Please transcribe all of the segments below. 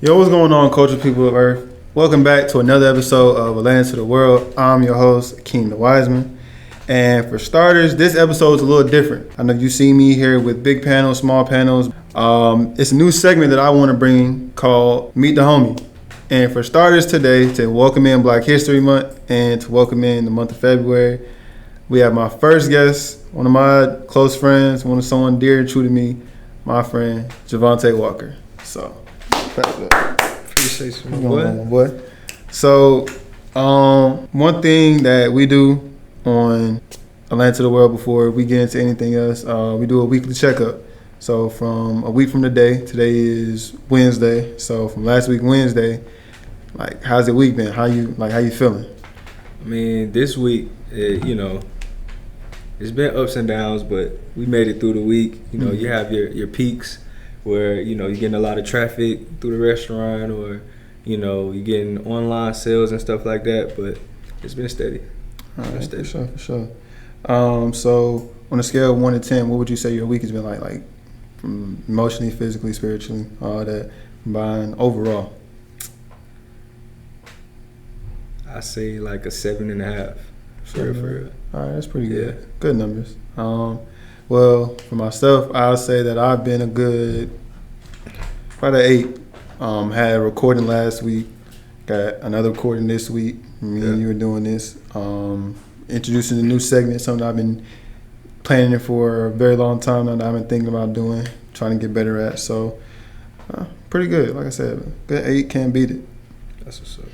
Yo, what's going on, culture people of Earth? Welcome back to another episode of Atlanta to the World. I'm your host, King the Wiseman. And for starters, this episode is a little different. I know you see me here with big panels, small panels. It's a new segment that I want to bring called Meet the Homie. And for starters today, to welcome in Black History Month and to welcome in the month of February, we have my first guest, one of my close friends, someone dear and true to me, my friend, Javontae Walker. So, appreciate you, my boy. So, one thing that we do on Atlanta to the World before we get into anything else, we do a weekly checkup. So, from a week from today is Wednesday. So, from last week Wednesday, like, how's the week been? How you feeling? I mean, this week, it's been ups and downs, but we made it through the week. You have your peaks where, you're getting a lot of traffic through the restaurant or, you're getting online sales and stuff like that, but it's been steady. All right, for sure. So on a scale of 1 to 10, what would you say your week has been like from emotionally, physically, spiritually, all that combined overall? I say like a 7.5. For real. All right, that's pretty good. Yeah. Good numbers. Well, for myself, I'll say that I've been about an 8. Had a recording last week, got another recording this week. Me and you were doing this, introducing a new segment, something I've been planning it for a very long time now that I've been thinking about doing, trying to get better at. So, pretty good. Like I said, good 8, can't beat it. That's what's up.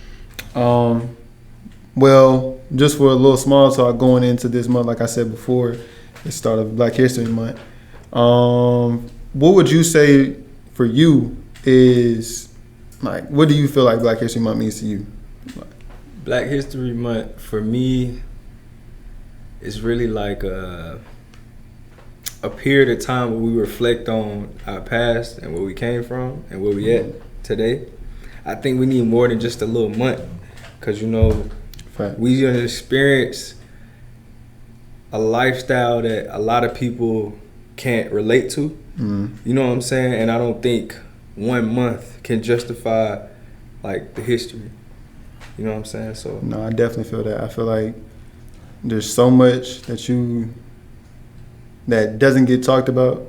Well, just for a little small talk going into this month, like I said before, the start of Black History Month. What would you say for you is, like, what do you feel like Black History Month means to you? Black History Month for me is really like a period of time where we reflect on our past and where we came from and where we at today. I think we need more than just a little month, because we gonna experience a lifestyle that a lot of people can't relate to. You know what I'm saying? And I don't think 1 month can justify like the history. You know what I'm saying? So no, I definitely feel that. I feel like there's so much that doesn't get talked about,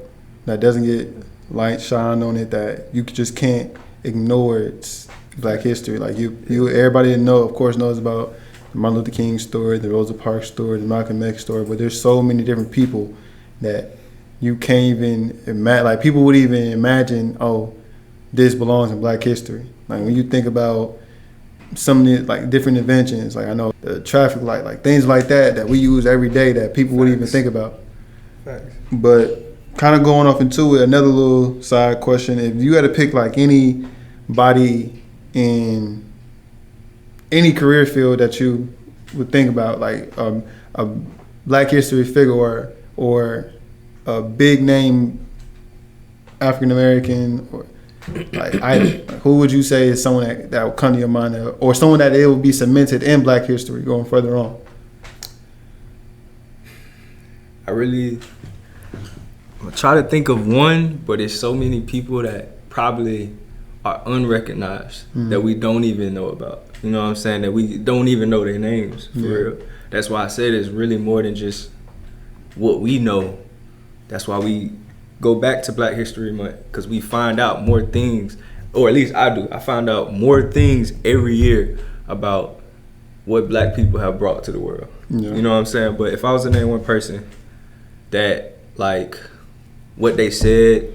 that doesn't get light shine on it, that you just can't ignore. It's Black history. Like everybody of course knows about the Martin Luther King story, the Rosa Parks story, the Malcolm X story, but there's so many different people that you can't even imagine. Like, people would even imagine, oh, this belongs in Black history. Like, when you think about some of the, like, different inventions, like, I know the traffic light, like things like that we use every day that people wouldn't even think about. Facts. But kind of going off into it, another little side question: if you had to pick like anybody in any career field that you would think about, like a Black history figure or a big name African American, or like who would you say is someone that would come to your mind, or someone that it would be cemented in Black history going further on? I'm try to think of one, but there's so many people that probably are unrecognized that we don't even know about. You know what I'm saying? That we don't even know their names, for real. That's why I said it's really more than just what we know. That's why we go back to Black History Month, because we find out more things, or at least I do. I find out more things every year about what Black people have brought to the world. Yeah. You know what I'm saying? But if I was to name one person that, like, what they said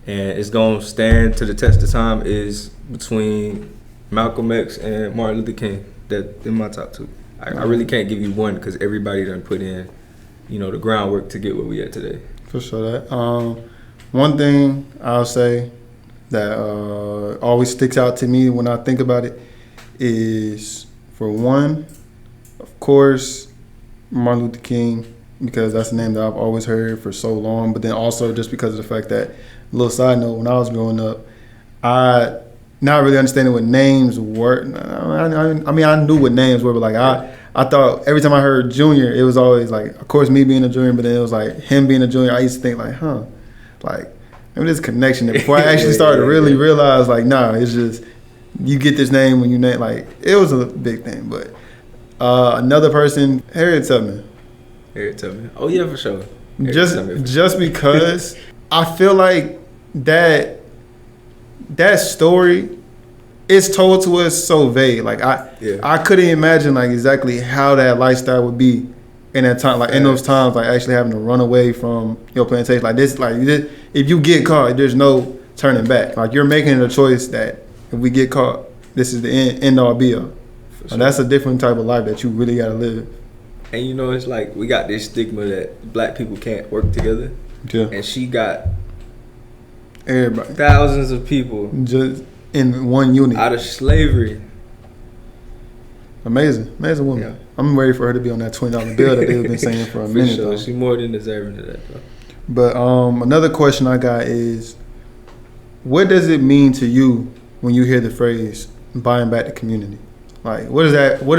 and it's gonna stand to the test of time is between Malcolm X and Martin Luther King. That in my top 2. I really can't give you one, because everybody done put in, the groundwork to get where we at today. For sure. That one thing I'll say that always sticks out to me when I think about it is, for one, of course, Martin Luther King, because that's a name that I've always heard for so long. But then also just because of the fact that, little side note, when I was growing up, I not really understanding what names were. I mean, I knew what names were, but like I thought every time I heard junior, it was always like, of course, me being a junior, but then it was like him being a junior. I used to think like, like mean, this connection there before I actually started to really realize, like, nah, it's just you get this name when you name, like, it was a big thing. But another person, Harriet Tubman. Harriet Tubman. Oh yeah, for sure. Just because I feel like that story is told to us so vague. Like I couldn't imagine like exactly how that lifestyle would be in that time, like in those times, like actually having to run away from your plantation. Like this, if you get caught, there's no turning back. Like you're making a choice that if we get caught, this is the end all be all. Sure. That's a different type of life that you really gotta live. And you know, it's like we got this stigma that black people can't work together. Yeah. And she got everybody, thousands of people just in one unit out of slavery. Amazing woman. Yeah. I'm ready for her to be on that $20 bill that they've been saying for a minute. Sure. She's more than deserving of that, though. But another question I got is, what does it mean to you when you hear the phrase "buying back the community"? Like, what does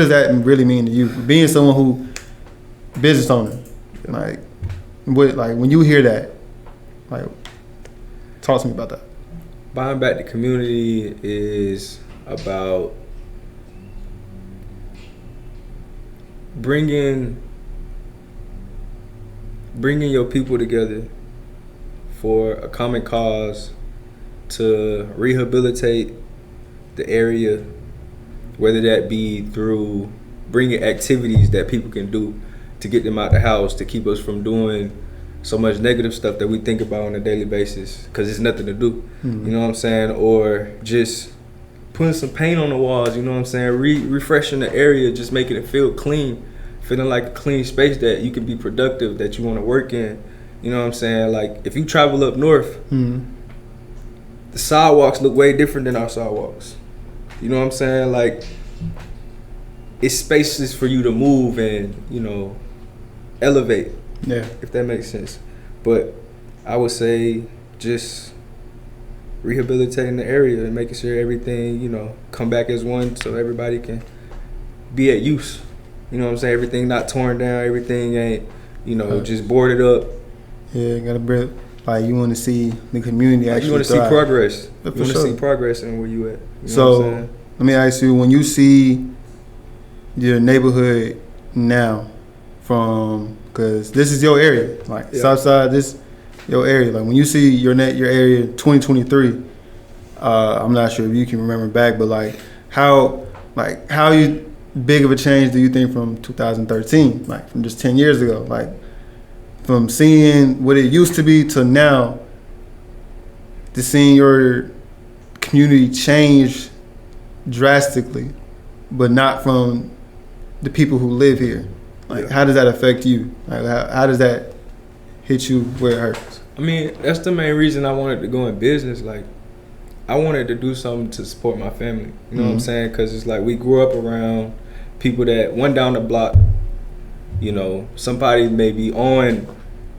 that really mean to you? Being someone who business owner, like when you hear that, like, talk to me about that. Buying back the community is about bringing your people together for a common cause to rehabilitate the area, whether that be through bringing activities that people can do to get them out the house, to keep us from doing so much negative stuff that we think about on a daily basis because it's nothing to do. Mm-hmm. You know what I'm saying? Or just putting some paint on the walls, you know what I'm saying? Refreshing the area, just making it feel clean, feeling like a clean space that you can be productive, that you want to work in. You know what I'm saying? Like, if you travel up north, mm-hmm. the sidewalks look way different than our sidewalks. You know what I'm saying? Like, it's spaces for you to move and, you know, elevate. Yeah. If that makes sense. But I would say just rehabilitating the area and making sure everything, you know, come back as one so everybody can be at use. You know what I'm saying? Everything not torn down, everything ain't, you know, just boarded up. Yeah, gotta bring, like, you want to see the community actually you want to see progress. You want to see progress in where you at. You know so, let me ask you, when you see your neighborhood now from, because this is your area, like Southside, this your area. Like when you see your area 2023, I'm not sure if you can remember back, but how you big of a change do you think from 2013, like from just 10 years ago, like from seeing what it used to be to now, to seeing your community change drastically, but not from the people who live here? Like, how does that affect you? Like, how does that hit you where it hurts? I mean, that's the main reason I wanted to go in business. Like, I wanted to do something to support my family. You know what I'm saying? Because it's like we grew up around people that went down the block. You know, somebody may be on,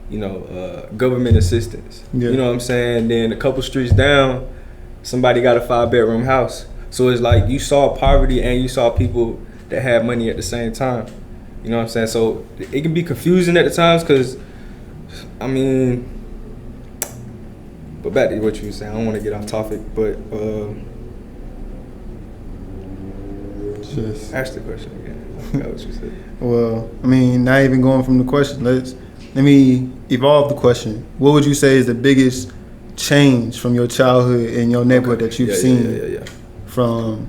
you know, government assistance. Yeah. You know what I'm saying? Then a couple streets down, somebody got a 5-bedroom house. So it's like you saw poverty and you saw people that had money at the same time. You know what I'm saying? So it can be confusing at the times because, I mean, but back to what you were saying, I don't want to get off topic, but just ask the question again. I forgot what you said. Well, I mean, not even going from the question, let me evolve the question. What would you say is the biggest change from your childhood in your neighborhood that you've seen from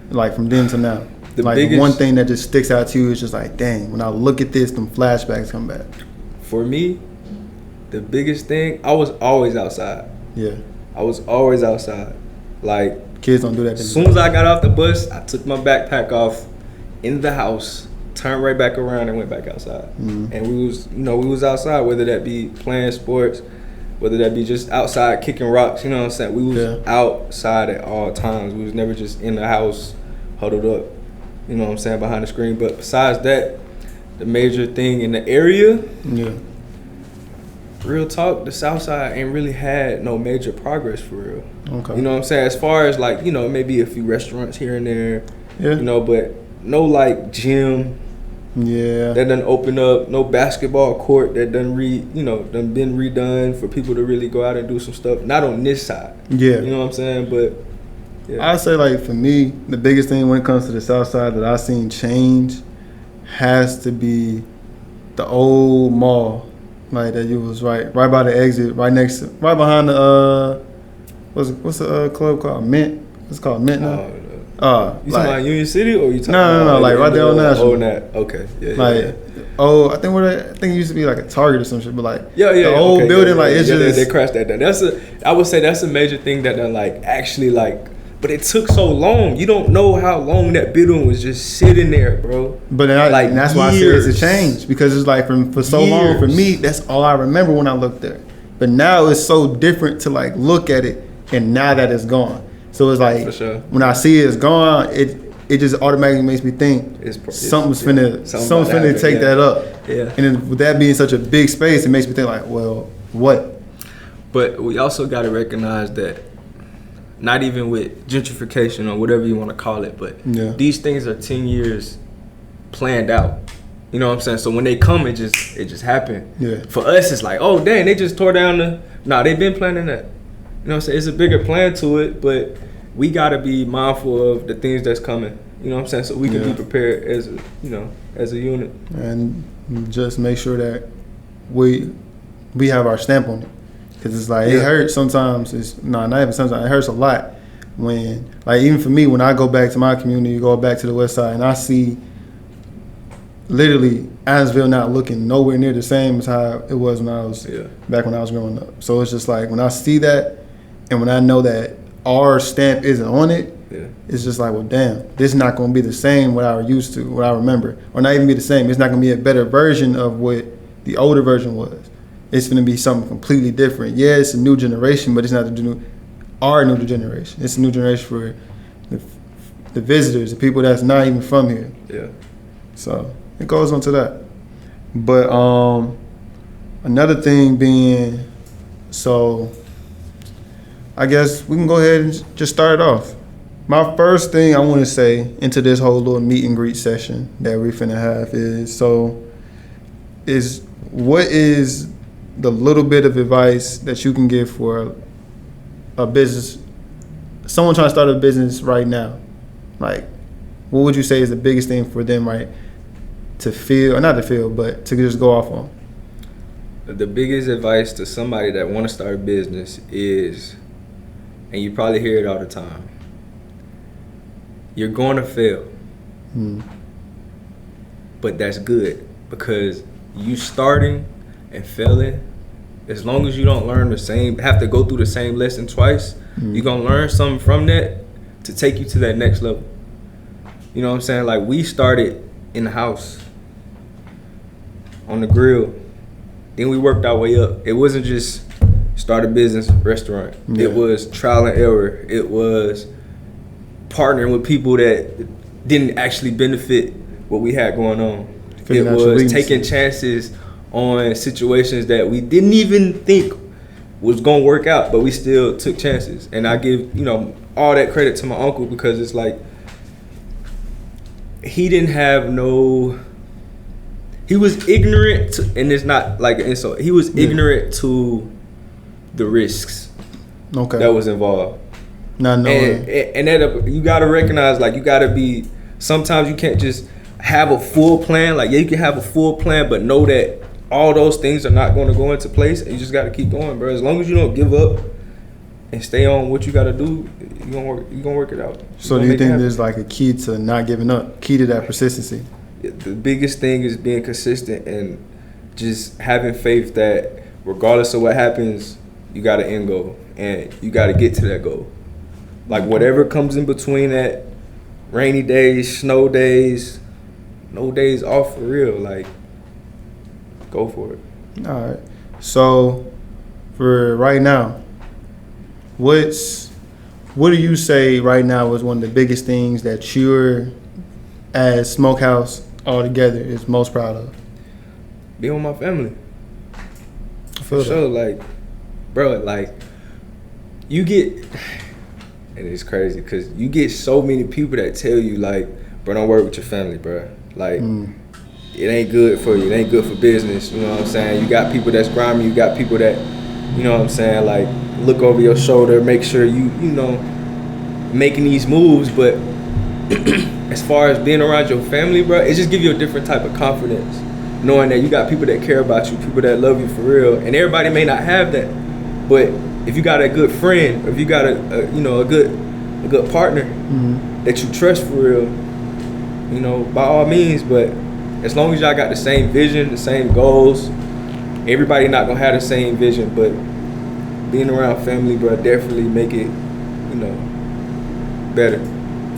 then to now? The biggest, one thing that just sticks out to you is just like, dang, when I look at this, them flashbacks come back. For me, the biggest thing, I was always outside. Yeah. I was always outside. Like, kids don't do that. As soon as I got off the bus, I took my backpack off in the house, turned right back around and went back outside. Mm-hmm. And we was outside, whether that be playing sports, whether that be just outside kicking rocks, you know what I'm saying? We was outside at all times. We was never just in the house huddled up. You know what I'm saying, behind the screen. But besides that, the major thing in the area, real talk, the South Side ain't really had no major progress for real. Okay. You know what I'm saying? As far as like, you know, maybe a few restaurants here and there, you know, but no like gym, Yeah. That done open up no basketball court that done done been redone for people to really go out and do some stuff. Not on this side. Yeah. You know what I'm saying? But yeah. I say, like, for me, the biggest thing when it comes to the South Side that I've seen change has to be the old mall, like that you was right by the exit, right behind the what's the club called? Mint. It's called Mint now. You talking about Union City or you talking no, like right there on National. Oh, that. Okay. Yeah. Like, I think it used to be like a Target or some shit, but like the old building, like it's just they crashed that down. I would say that's a major thing that done like actually like. But it took so long. You don't know how long that building was just sitting there, bro. But and that's why I say it's a change, because it's like for so long for me, that's all I remember when I looked there. But now it's so different to like look at it, and now that it's gone, so it's like when I see it's gone, it just automatically makes me think something's finna take that up. Yeah. And then with that being such a big space, it makes me think like, well, what? But we also got to recognize that. Not even with gentrification or whatever you want to call it, but these things are 10 years planned out. You know what I'm saying? So when they come, it just happened. Yeah. For us, it's like, oh dang, they just tore down they've been planning that. You know what I'm saying? It's a bigger plan to it, but we gotta be mindful of the things that's coming. You know what I'm saying? So we can be prepared as a unit. And just make sure that we have our stamp on it. Because it's like, it hurts sometimes. Not even sometimes. It hurts a lot when, like, even for me, when I go back to my community, go back to the West Side, and I see literally Adamsville not looking nowhere near the same as how it was when I was back when I was growing up. So it's just like, when I see that, and when I know that our stamp isn't on it, it's just like, well, damn, this is not going to be the same what I used to, what I remember, or not even be the same. It's not going to be a better version of what the older version was. It's going to be something completely different. Yeah, it's a new generation, but it's not our new generation. It's a new generation for the visitors, the people that's not even from here. Yeah. So it goes on to that. But another thing being, so I guess we can go ahead and just start it off. My first thing I want to say into this whole little meet and greet session that we're finna have is what is the little bit of advice that you can give for a business, someone trying to start a business right now? Like, what would you say is the biggest thing for them, right, to feel, or not to feel, but to just go off on? The biggest advice to somebody that want to start a business is, and you probably hear it all the time, you're going to fail. But that's good, because you starting and failing, as long as you don't have to go through the same lesson twice, you're gonna learn something from that to take you to that next level. You know what I'm saying? Like, we started in the house, on the grill, then we worked our way up. It wasn't just start a business restaurant. It was trial and error. It was partnering with people that didn't actually benefit what we had going on. It was taking chances on situations that we didn't even think was gonna work out, but we still took chances. And I give all that credit to my uncle, because it's like, he didn't have he was ignorant to, and it's not like an insult, he was ignorant to the risks that was involved. Not knowing. And that you gotta recognize, like, you gotta be, sometimes you can't just have a full plan. Like, you can have a full plan, but know that all those things are not going to go into place, and you just got to keep going, bro. As long as you don't give up and stay on what you got to do, you're gonna work it out. So do you think there's like a key to not giving up, key to that persistency? The biggest thing is being consistent and just having faith that regardless of what happens, you got an end goal, and you got to get to that goal. Like, whatever comes in between that, rainy days, snow days, no days off, for real, like, go for it. All right. So for right now, what do you say right now is one of the biggest things that you're, as Smokehouse altogether, is most proud of? Being with my family. For sure. Like, bro, like, you get, and it's crazy because you get so many people that tell you, like, bro, don't work with your family, bro. Like, it ain't good for you. It ain't good for business. You know what I'm saying? You got people that's grimy. You got people that, you know what I'm saying, like look over your shoulder, make sure you know, making these moves. But as far as being around your family, bro, it just gives you a different type of confidence, knowing that you got people that care about you, people that love you for real. And everybody may not have that, but if you got a good friend, if you got a good partner that you trust for real, you know, by all means. But as long as y'all got the same vision, the same goals, everybody not gonna have the same vision, but being around family, bro, definitely make it, you know, better,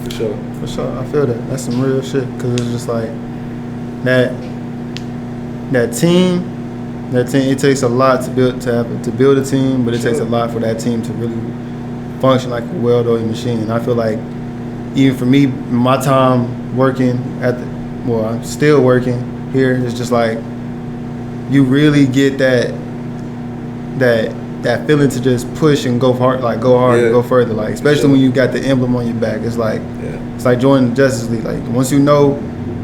for sure. For sure, I feel that. That's some real shit, because it's just like that team. It takes a lot to build a team, but it takes a lot for that team to really function like a well-oiled machine. I feel like even for me, my time working I'm still working here, it's just like you really get that feeling to just push and go hard, go further, like especially when you got the emblem on your back. It's like it's like joining the Justice League. Like once you know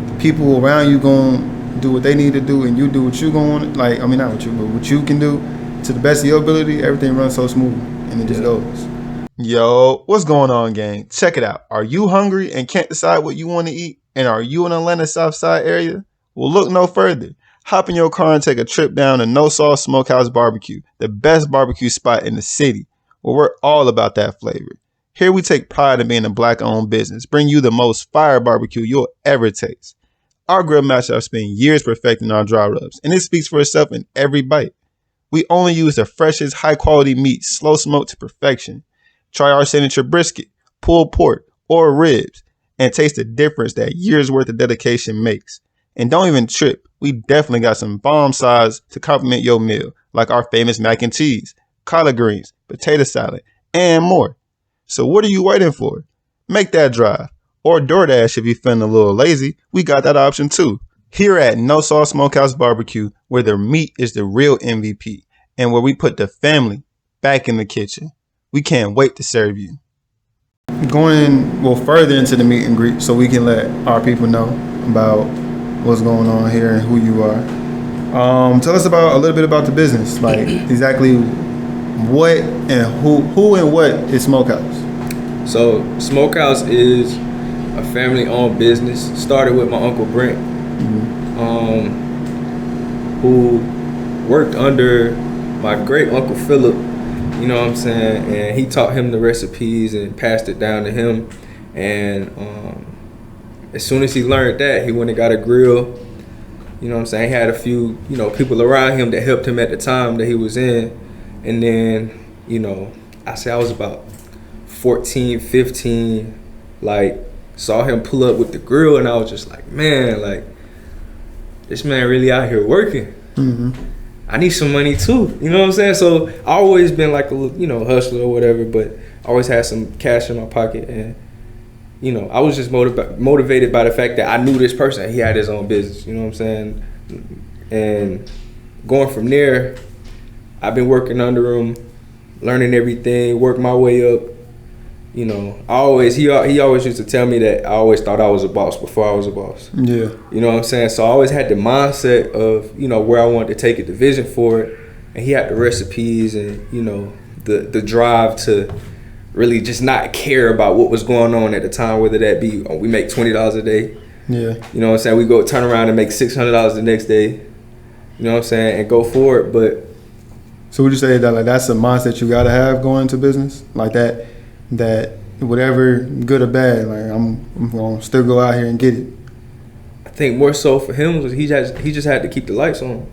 the people around you gon' do what they need to do, and you do what you gon' like. I mean, not what you, but what you can do to the best of your ability. Everything runs so smooth, and it just goes. Yo, what's going on, gang? Check it out. Are you hungry and can't decide what you want to eat? And are you in Atlanta South Side area? Well, look no further. Hop in your car and take a trip down to No Sauce Smokehouse Barbecue, the best barbecue spot in the city, where we're all about that flavor. Here we take pride in being a black-owned business, bring you the most fire barbecue you'll ever taste. Our grill master have spent years perfecting our dry rubs, and it speaks for itself in every bite. We only use the freshest, high-quality meat, slow smoked to perfection. Try our signature brisket, pulled pork, or ribs, and taste the difference that years worth of dedication makes. And don't even trip, we definitely got some bomb sides to complement your meal, like our famous mac and cheese, collard greens, potato salad, and more. So what are you waiting for? Make that drive. Or DoorDash if you're feeling a little lazy, we got that option too. Here at No Sauce Smokehouse Barbecue, where the meat is the real MVP, and where we put the family back in the kitchen. We can't wait to serve you. Going further into the meet and greet so we can let our people know about what's going on here and who you are. Tell us a little bit about the business, like exactly what and who and what is Smokehouse? So Smokehouse is a family-owned business. Started with my Uncle Brent, who worked under my great Uncle Philip, you know what I'm saying? And he taught him the recipes and passed it down to him. And as soon as he learned that, he went and got a grill. You know what I'm saying? He had a few, you know, people around him that helped him at the time that he was in. And then, you know, I was about 14, 15, like, saw him pull up with the grill, and I was just like, man, like, this man really out here working. I need some money too, you know what I'm saying? So I always been like a, you know, hustler or whatever, but I always had some cash in my pocket, and you know, I was just motivated by the fact that I knew this person. He had his own business, you know what I'm saying? And going from there, I've been working under him, learning everything, work my way up. You know, he always used to tell me that I always thought I was a boss before I was a boss. Yeah. You know what I'm saying? So I always had the mindset of, you know, where I wanted to take it, the vision for it. And he had the recipes and, you know, the drive to really just not care about what was going on at the time, whether that be, we make $20 a day. Yeah. You know what I'm saying? We go turn around and make $600 the next day. You know what I'm saying? And go for it. But so would you say that, like, that's a mindset you gotta have going into business? Like that whatever, good or bad, like I'm gonna still go out here and get it. I think more so for him was he just had to keep the lights on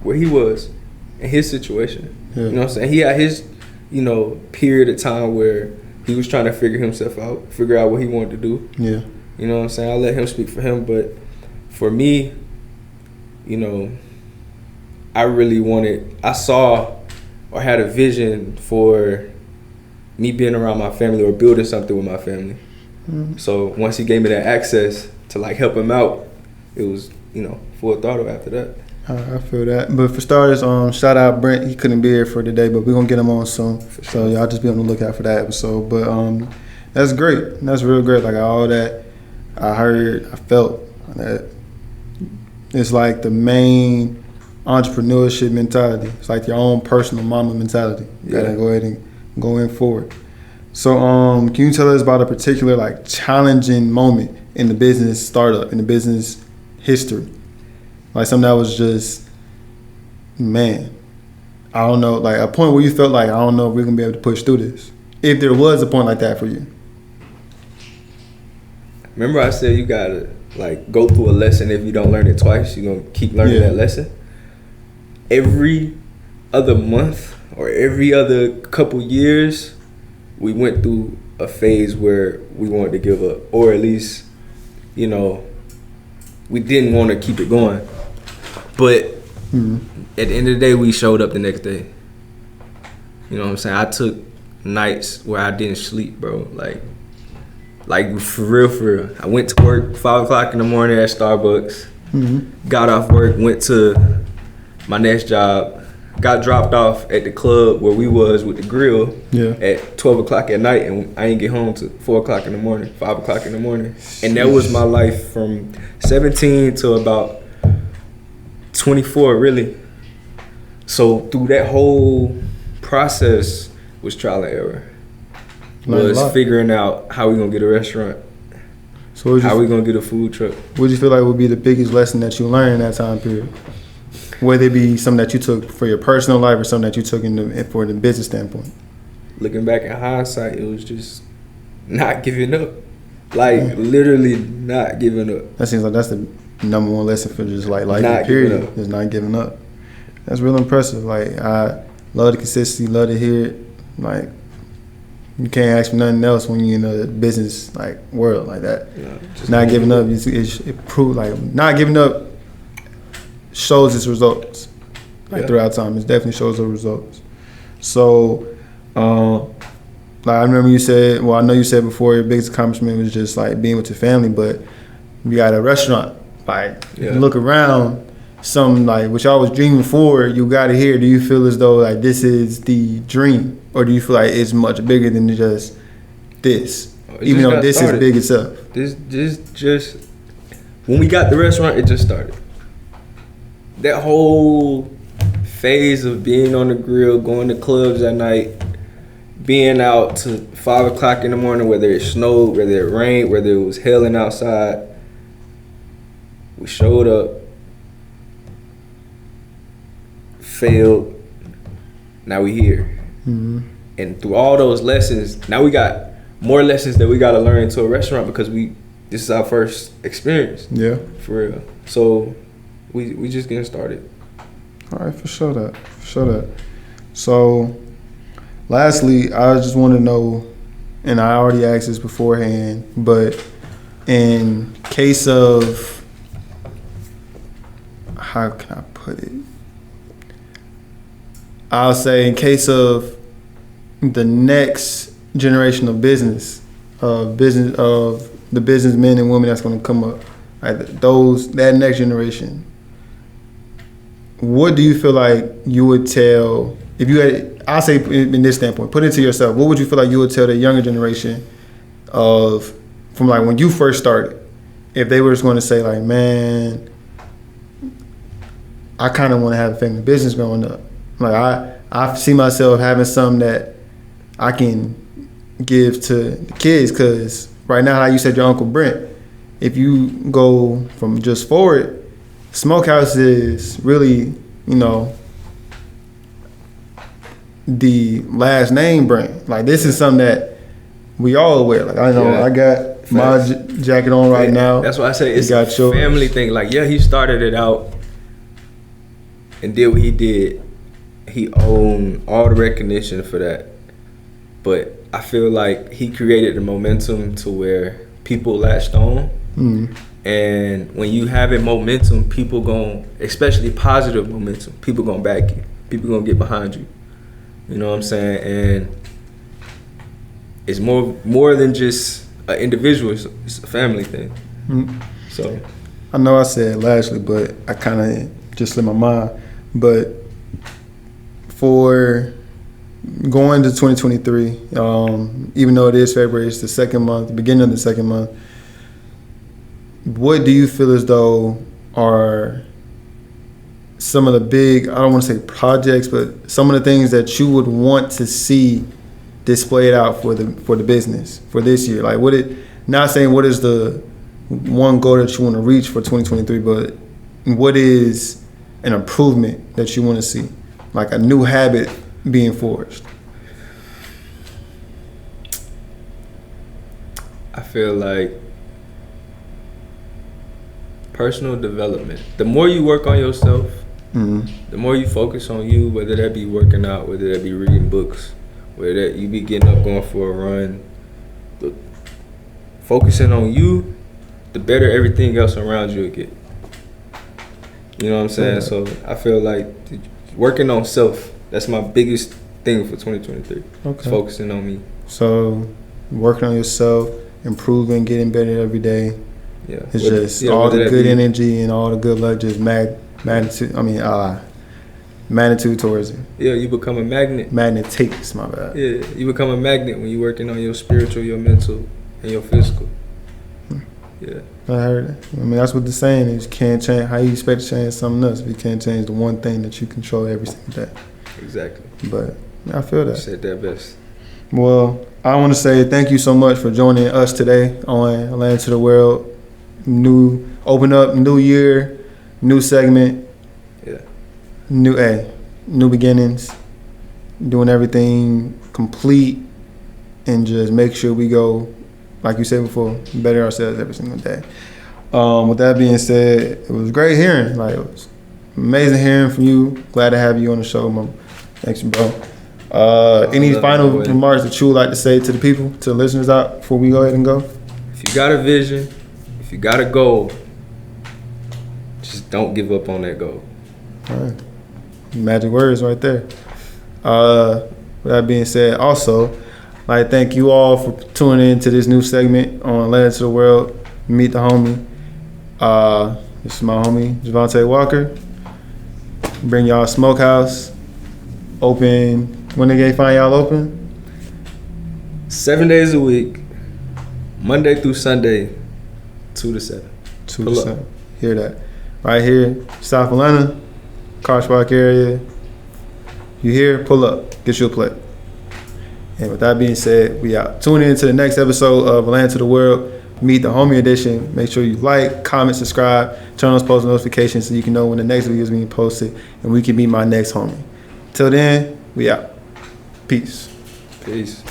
where he was in his situation. Yeah. You know what I'm saying? He had his, you know, period of time where he was trying to figure himself out, figure out what he wanted to do. Yeah. You know what I'm saying? I let him speak for him, but for me, you know, I saw or had a vision for me being around my family or building something with my family. So once he gave me that access to like help him out, it was, you know, full throttle after that. I feel that. But for starters, shout out Brent. He couldn't be here for today, but we're gonna get him on soon. Sure. So y'all just be on the lookout for that episode. But that's great. That's real great. Like all that I heard, I felt that It's like the main entrepreneurship mentality. It's like your own personal mama mentality. You gotta go ahead and go in forward. So, can you tell us about a particular like challenging moment in the business startup, in the business history? Like something that was just, man, I don't know, like a point where you felt like, I don't know if we're gonna be able to push through this. If there was a point like that for you. Remember I said you gotta like go through a lesson. If you don't learn it twice, you're gonna keep learning that lesson. Every other month or every other couple years, we went through a phase where we wanted to give up, or at least, you know, we didn't want to keep it going. But at the end of the day, we showed up the next day. You know what I'm saying? I took nights where I didn't sleep, bro. Like for real. I went to work 5 o'clock in the morning at Starbucks. Got off work, went to my next job, got dropped off at the club where we was with the grill at 12 o'clock at night, and I didn't get home till 4 o'clock in the morning, 5 o'clock in the morning. And that was my life from 17 to about 24, really. So through that whole process was trial and error. Was figuring out how we gonna get a restaurant, so how we gonna get a food truck. What do you feel like would be the biggest lesson that you learned in that time period? Whether it be something that you took for your personal life or something that you took for the business standpoint. Looking back in hindsight, it was just not giving up. Like literally not giving up. That seems like that's the number one lesson for just like life not period. Is not giving up. That's real impressive. Like I love the consistency, love to hear it. Like you can't ask for nothing else when you're in a business like world like that. Not giving up, it proved like not giving up shows its results. Like throughout time, it definitely shows the results. So, like I remember you said, well, I know you said before your biggest accomplishment was just like being with your family, but you got a restaurant. Like you look around, something like what y'all was dreaming for, you got it here. Do you feel as though like this is the dream, or do you feel like it's much bigger than just this? Even though this is big itself. This just when we got the restaurant, it just started. That whole phase of being on the grill, going to clubs at night, being out to 5 o'clock in the morning, whether it snowed, whether it rained, whether it was hailing outside, we showed up, failed, now we here. And through all those lessons, now we got more lessons that we got to learn into a restaurant because this is our first experience. Yeah. For real. So we just getting started. All right, for sure that. So lastly, I just want to know, and I already asked this beforehand, but in case of, how can I put it? I'll say in case of the next generation of business of the businessmen and women that's going to come up, like that next generation. What do you feel like you would tell, if you had, I'll say in this standpoint, put it to yourself, what would you feel like you would tell the younger generation from like when you first started, if they were just going to say like, man, I kind of want to have a family business growing up. Like I see myself having something that I can give to the kids, because right now, like you said, your Uncle Brent, if you go from just forward, Smokehouse is really, the last name brand. Like this is something that we all wear. Like I know I got my jacket on right now. That's why I say it's a family thing. Like he started it out and did what he did. He owned all the recognition for that. But I feel like he created the momentum to where people latched on. And when you having momentum, people especially positive momentum, people gonna back you. People gonna get behind you. You know what I'm saying? And it's more than just an individual. It's a family thing. So I know I said lastly, but I kind of just slipped my mind. But for going to 2023, even though it is February, it's the second month, the beginning of the second month. What do you feel as though are some of the big, I don't want to say projects, but some of the things that you would want to see displayed out for the business for this year? Like, not saying what is the one goal that you want to reach for 2023, but what is an improvement that you want to see? Like a new habit being forged. I feel like personal development. The more you work on yourself, the more you focus on you, whether that be working out, whether that be reading books, whether that you be getting up going for a run, focusing on you, the better everything else around you will get. You know what I'm saying? Yeah. So I feel like working on self, that's my biggest thing for 2023. Okay. Focusing on me. So working on yourself, improving, getting better every day. Yeah. It's just all the good energy and all the good luck, just magnitude towards it. Yeah, you become a magnet. Magnetics, my bad. Yeah, you become a magnet when you're working on your spiritual, your mental, and your physical. Yeah. I heard it. I mean, that's what the saying is. You can't change. How you expect to change something else if you can't change the one thing that you control every single day? Exactly. But I feel that. You said that best. Well, I want to say thank you so much for joining us today on Land to the World. Open up, new year, new segment. Yeah. New beginnings. Doing everything complete and just make sure we go, like you said before, better ourselves every single day. With that being said, it was great hearing. Like, it was amazing hearing from you. Glad to have you on the show, Mom. Thanks, bro. Any final remarks that you would like to say to the people, to the listeners out before we go ahead and go? If you got a vision, if you got a goal, just don't give up on that goal. All right. Magic words right there. With that being said, also, I thank you all for tuning in to this new segment on Land to the World, Meet the Homie. This is my homie, Javontae Walker. Bring y'all Smokehouse. Open, when they can find y'all open? 7 days a week, Monday through Sunday, 2 to 7. 2 to 7. Hear that. Right here, South Atlanta, Carchpark area. You here, pull up, get you a plate. And with that being said, we out. Tune in to the next episode of Land to the World, Meet the Homie Edition. Make sure you like, comment, subscribe, turn on those post notifications so you can know when the next video is being posted and we can meet my next homie. Till then, we out. Peace. Peace.